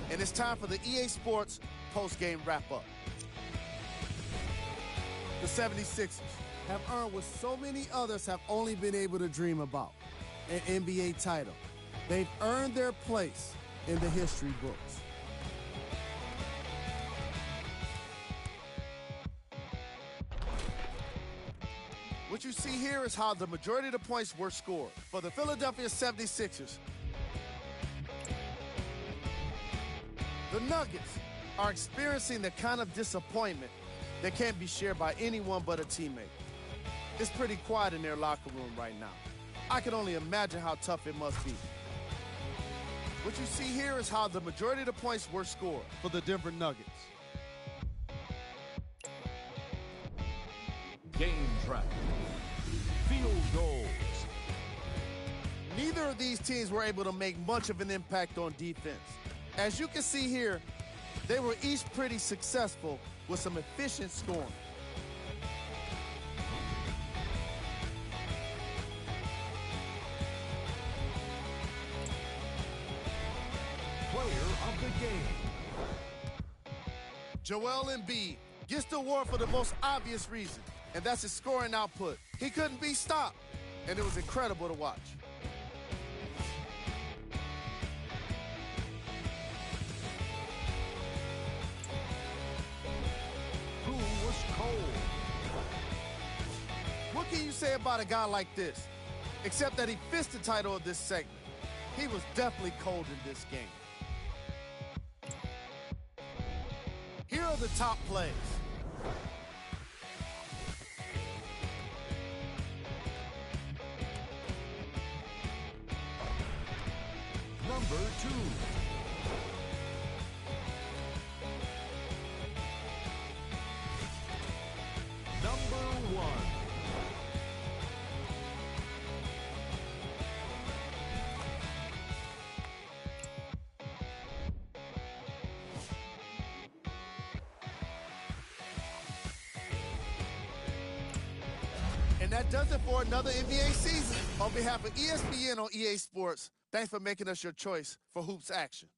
and it's time for the EA Sports post-game wrap-up. The 76ers have earned what so many others have only been able to dream about, an NBA title. They've earned their place in the history books. What you see here is how the majority of the points were scored for the Philadelphia 76ers. The Nuggets are experiencing the kind of disappointment that can't be shared by anyone but a teammate. It's pretty quiet in their locker room right now. I can only imagine how tough it must be. What you see here is how the majority of the points were scored for the Denver Nuggets. Game trap. Field goals. Neither of these teams were able to make much of an impact on defense. As you can see here, they were each pretty successful with some efficient scoring. Player of the game. Joel Embiid gets the award for the most obvious reason, and that's his scoring output. He couldn't be stopped, and it was incredible to watch. Who was cold? What can you say about a guy like this? Except that he fits the title of this segment. He was definitely cold in this game. Here are the top plays. Number 2. Number 1. And that does it for another NBA season. On behalf of ESPN on EA Sports, thanks for making us your choice for hoops action.